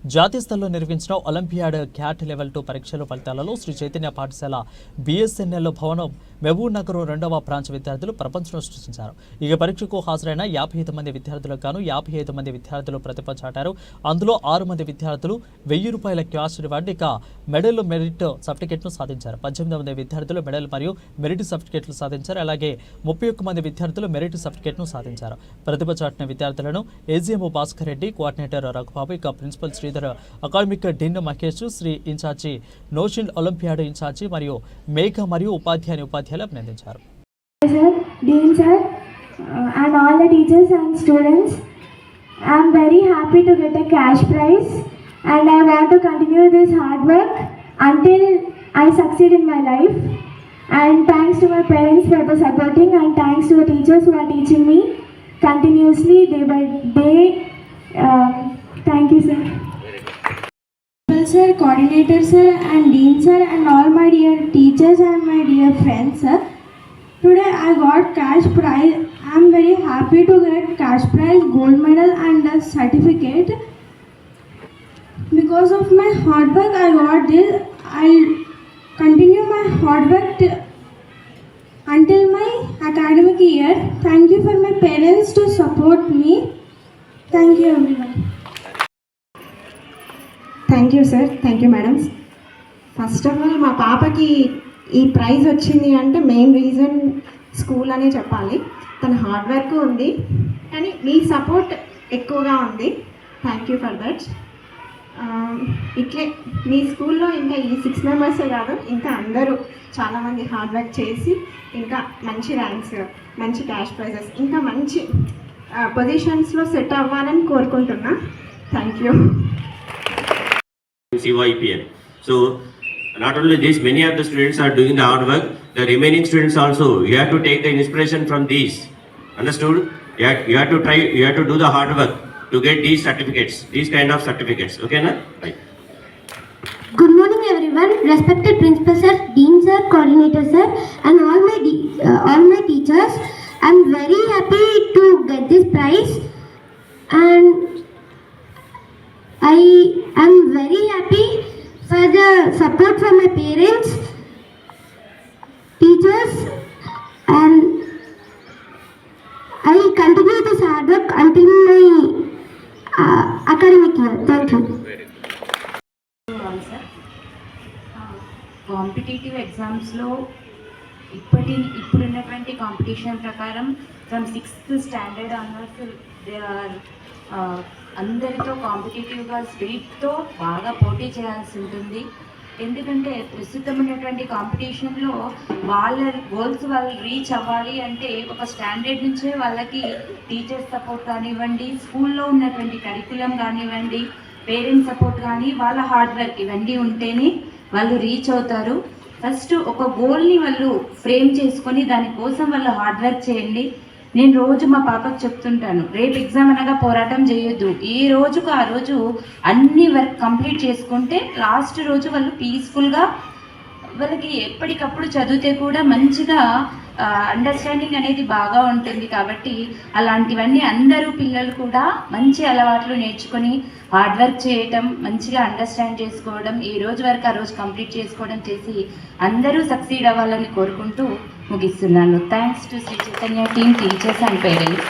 జాతీయ స్థాయిలో నిర్వహించిన ఒలింపియాడ్ క్యాట్ లెవెల్ 2 పరీక్షల ఫలితాలలో శ్రీ చైతన్య పాఠశాల బిఎస్ఎన్ఎల్ భవనం మహబూబ్ నగర్ 2వ బ్రాంచ్ విద్యార్థులు ప్రపంచం సృష్టించారు. ఈ పరీక్షకు హాజరైన 55 మంది విద్యార్థులకు గాను 55 మంది విద్యార్థులు ప్రతిభ చాటారు. అందులో 6 మంది విద్యార్థులు ₹1000 క్యాష్ రివార్డ్, ఇక మెడల్ మెరిట్ సర్టిఫికెట్ను సాధించారు. 18 మంది విద్యార్థులు మెడల్ మరియు మెరిట్ సర్టిఫికెట్లు సాధించారు. అలాగే 31 మంది విద్యార్థులు మెరిట్ సర్టిఫికెట్ను సాధించారు. ప్రతిభ చాటిన విద్యార్థులను ఏజీఎం భాస్కర్ రెడ్డి, కోఆర్డినేటర్ రఘుబాబు, ఇక principal Sridhar, academic dean Mahesh, Sri incharge Nausheen, olympiad incharge మరియు మేఘ మరియు ఉపాధ్యాయులు అభినందించారు. Dean sir, and all the teachers and students, I am very happy to get a cash prize and I want to continue this hard work until I succeed in my life. And thanks to my parents for the supporting, and thanks to the teachers who are teaching me continuously day by day. Thank you sir. Sir, coordinator sir, and dean sir, and all my dear teachers and my dear friends sir, today I got cash prize. I am very happy to get cash prize, gold medal and a certificate. Because of my hard work I got this. I'll continue my hard work until my academic year. Thank you for my parents to support me. Thank you everyone. Thank you sir, thank you madams. First of all మా పాపకి ఈ praise వచ్చింది అంటే main reason school అనే చెప్పాలి. తన hard work ఉంది కానీ మీ సపోర్ట్ ఎక్కువగా ఉంది. Thank you for that. ఇట్లే మీ స్కూల్లో ఇంకా ఈ 6 మెంబర్సే కాదు, ఇంకా అందరూ చాలామంది హార్డ్ వర్క్ చేసి ఇంకా మంచి ర్యాంక్స్, మంచి క్యాష్ ప్రైజెస్, ఇంకా మంచి పొజిషన్స్లో సెట్ అవ్వాలని కోరుకుంటున్నా. Thank you. CYPN. So not only this, many of the students are doing the hard work. The remaining students also, you have to take the inspiration from these. Understood? You have to try, you have to do the hard work to get these certificates, these kind of certificates. Okay, na? Right. Good morning everyone, respected principal sir, dean sir, coordinator sir, and all my teachers. I'm very happy to get this prize, and I am very happy for the support from my parents, teachers, and I will continue this hard work until my academic year. Thank you. Competitive ఎగ్జామ్స్లో ఇప్పుడున్నటువంటి competition ప్రకారం from 6th standard onwards they are అందరితో కాంపిటేటివ్గా స్పిరిట్తో బాగా పోటీ చేయాల్సి ఉంటుంది. ఎందుకంటే ప్రస్తుతం ఉన్నటువంటి కాంపిటీషన్లో వాళ్ళ గోల్స్ వాళ్ళు రీచ్ అవ్వాలి అంటే ఒక స్టాండర్డ్ నుంచే వాళ్ళకి టీచర్స్ సపోర్ట్ కానివ్వండి, స్కూల్లో ఉన్నటువంటి కరికులం కానివ్వండి, పేరెంట్స్ సపోర్ట్ కానీ, వాళ్ళ హార్డ్ వర్క్ ఇవన్నీ ఉంటేనే వాళ్ళు రీచ్ అవుతారు. ఫస్ట్ ఒక గోల్ని వాళ్ళు ఫ్రేమ్ చేసుకొని దానికోసం వాళ్ళు హార్డ్ వర్క్ చేయండి. నేను రోజు మా పాపకు చెప్తుంటాను, రేపు ఎగ్జామ్ అనగా పోరాటం చేయొద్దు, ఏ రోజుకు ఆ రోజు అన్ని వర్క్ కంప్లీట్ చేసుకుంటే లాస్ట్ రోజు వాళ్ళు పీస్ఫుల్గా, వాళ్ళకి ఎప్పటికప్పుడు చదివితే కూడా మంచిగా అండర్స్టాండింగ్ అనేది బాగా ఉంటుంది. కాబట్టి అలాంటివన్నీ అందరూ పిల్లలు కూడా మంచి అలవాట్లు నేర్చుకొని హార్డ్ వర్క్ చేయటం, మంచిగా అండర్స్టాండ్ చేసుకోవడం, ఈ రోజు వరకు ఆ రోజు కంప్లీట్ చేసుకోవడం చేసి అందరూ సక్సీడ్ అవ్వాలని కోరుకుంటూ ముగిస్తున్నాను. Thanks to Sri Chaitanya team, teachers and parents.